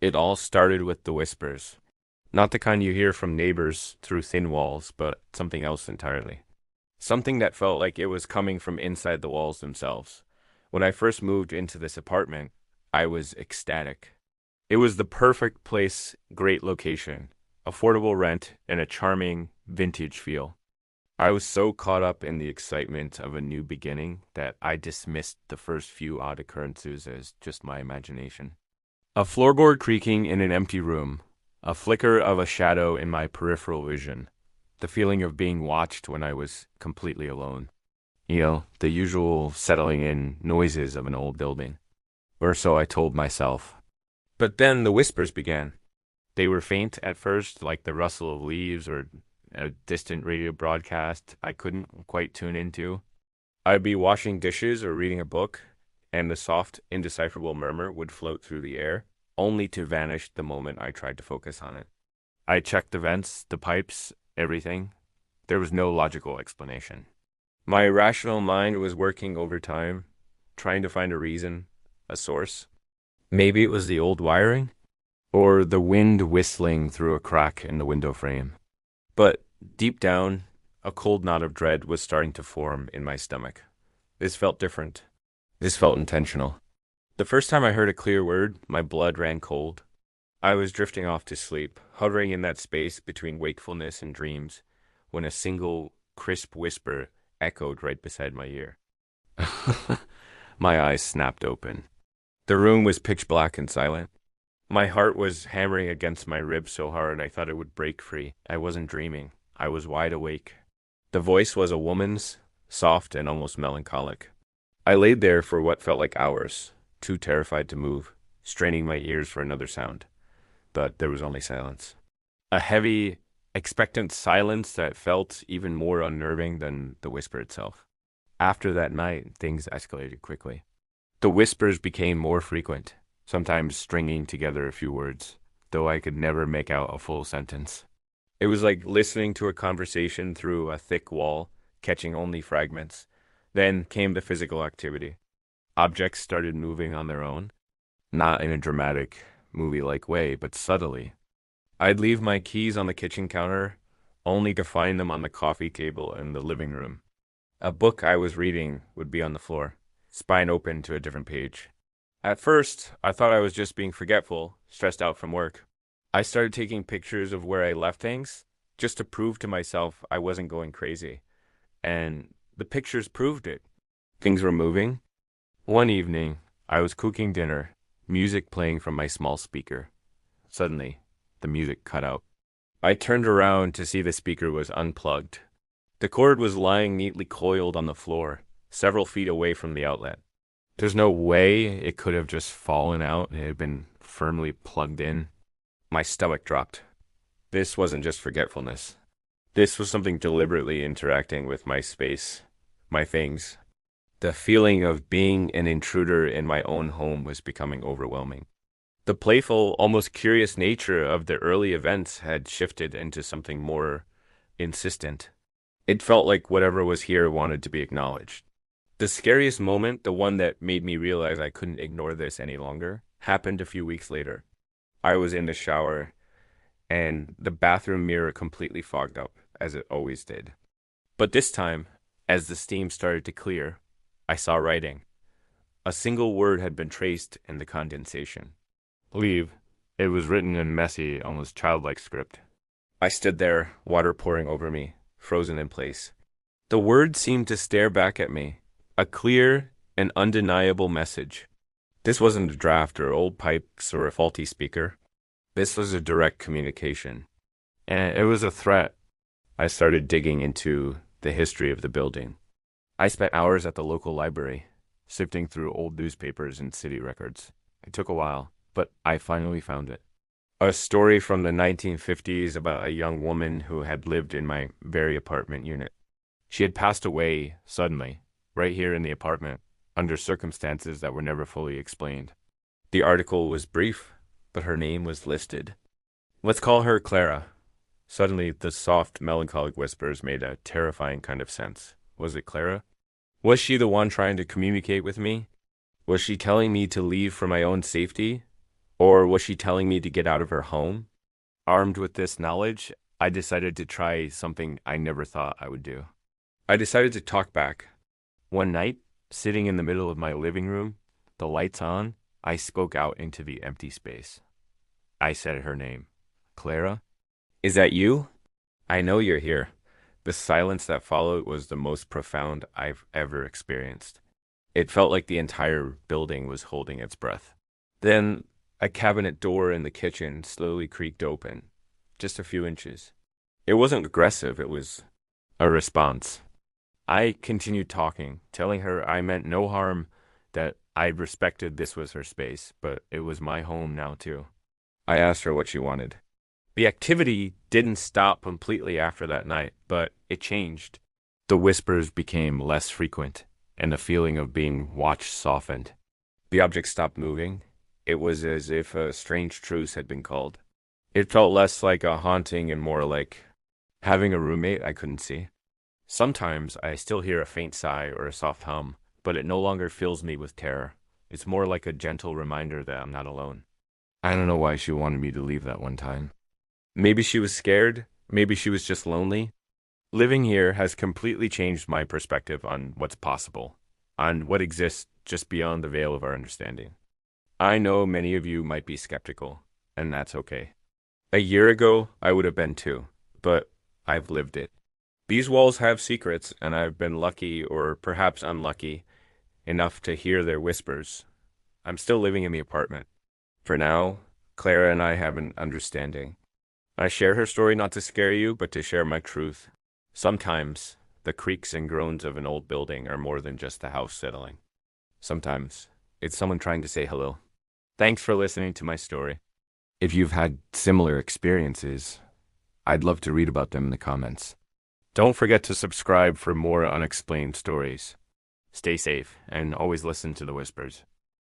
It all started with the whispers. Not the kind you hear from neighbors through thin walls, but something else entirely. Something that felt like it was coming from inside the walls themselves. When I first moved into this apartment, I was ecstatic. It was the perfect place, great location, affordable rent, and a charming, vintage feel. I was so caught up in the excitement of a new beginning that I dismissed the first few odd occurrences as just my imagination. A floorboard creaking in an empty room, a flicker of a shadow in my peripheral vision, the feeling of being watched when I was completely alone. The usual settling in noises of an old building. Or so I told myself. But then the whispers began. They were faint at first, like the rustle of leaves or a distant radio broadcast I couldn't quite tune into. I'd be washing dishes or reading a book, and the soft, indecipherable murmur would float through the air, only to vanish the moment I tried to focus on it. I checked the vents, the pipes, everything. There was no logical explanation. My rational mind was working overtime, trying to find a reason, a source. Maybe it was the old wiring, or the wind whistling through a crack in the window frame. But deep down, a cold knot of dread was starting to form in my stomach. This felt different. This felt intentional. The first time I heard a clear word, my blood ran cold. I was drifting off to sleep, hovering in that space between wakefulness and dreams, when a single, crisp whisper echoed right beside my ear. My eyes snapped open. The room was pitch black and silent. My heart was hammering against my ribs so hard I thought it would break free. I wasn't dreaming. I was wide awake. The voice was a woman's, soft and almost melancholic. I laid there for what felt like hours, too terrified to move, straining my ears for another sound. But there was only silence. A heavy, expectant silence that felt even more unnerving than the whisper itself. After that night, things escalated quickly. The whispers became more frequent, sometimes stringing together a few words, though I could never make out a full sentence. It was like listening to a conversation through a thick wall, catching only fragments. Then came the physical activity. Objects started moving on their own, not in a dramatic, movie-like way, but subtly. I'd leave my keys on the kitchen counter, only to find them on the coffee table in the living room. A book I was reading would be on the floor, spine open to a different page. At first, I thought I was just being forgetful, stressed out from work. I started taking pictures of where I left things, just to prove to myself I wasn't going crazy. And the pictures proved it. Things were moving. One evening, I was cooking dinner, music playing from my small speaker. Suddenly, the music cut out. I turned around to see the speaker was unplugged. The cord was lying neatly coiled on the floor, several feet away from the outlet. There's no way it could have just fallen out. It had been firmly plugged in. My stomach dropped. This wasn't just forgetfulness. This was something deliberately interacting with my space, my things. The feeling of being an intruder in my own home was becoming overwhelming. The playful, almost curious nature of the early events had shifted into something more insistent. It felt like whatever was here wanted to be acknowledged. The scariest moment, the one that made me realize I couldn't ignore this any longer, happened a few weeks later. I was in the shower, and the bathroom mirror completely fogged up, as it always did. But this time, as the steam started to clear, I saw writing. A single word had been traced in the condensation. Leave. It was written in messy, almost childlike script. I stood there, water pouring over me, frozen in place. The word seemed to stare back at me, a clear and undeniable message. This wasn't a draft or old pipes or a faulty speaker. This was a direct communication. And it was a threat. I started digging into the history of the building. I spent hours at the local library, sifting through old newspapers and city records. It took a while, but I finally found it. A story from the 1950s about a young woman who had lived in my very apartment unit. She had passed away suddenly, right here in the apartment, under circumstances that were never fully explained. The article was brief, but her name was listed. Let's call her Clara. Suddenly, the soft, melancholic whispers made a terrifying kind of sense. Was it Clara? Was she the one trying to communicate with me? Was she telling me to leave for my own safety? Or was she telling me to get out of her home? Armed with this knowledge, I decided to try something I never thought I would do. I decided to talk back. One night, sitting in the middle of my living room, the lights on, I spoke out into the empty space. I said her name. Clara? Is that you? I know you're here. The silence that followed was the most profound I've ever experienced. It felt like the entire building was holding its breath. Then a cabinet door in the kitchen slowly creaked open, just a few inches. It wasn't aggressive, it was a response. I continued talking, telling her I meant no harm, that I respected this was her space, but it was my home now too. I asked her what she wanted. The activity didn't stop completely after that night, but it changed. The whispers became less frequent, and the feeling of being watched softened. The object stopped moving. It was as if a strange truce had been called. It felt less like a haunting and more like having a roommate I couldn't see. Sometimes I still hear a faint sigh or a soft hum, but it no longer fills me with terror. It's more like a gentle reminder that I'm not alone. I don't know why she wanted me to leave that one time. Maybe she was scared. Maybe she was just lonely. Living here has completely changed my perspective on what's possible, on what exists just beyond the veil of our understanding. I know many of you might be skeptical, and that's okay. A year ago, I would have been too, but I've lived it. These walls have secrets, and I've been lucky, or perhaps unlucky, enough to hear their whispers. I'm still living in the apartment. For now, Clara and I have an understanding. I share her story not to scare you, but to share my truth. Sometimes, the creaks and groans of an old building are more than just the house settling. Sometimes, it's someone trying to say hello. Thanks for listening to my story. If you've had similar experiences, I'd love to read about them in the comments. Don't forget to subscribe for more unexplained stories. Stay safe and always listen to the whispers.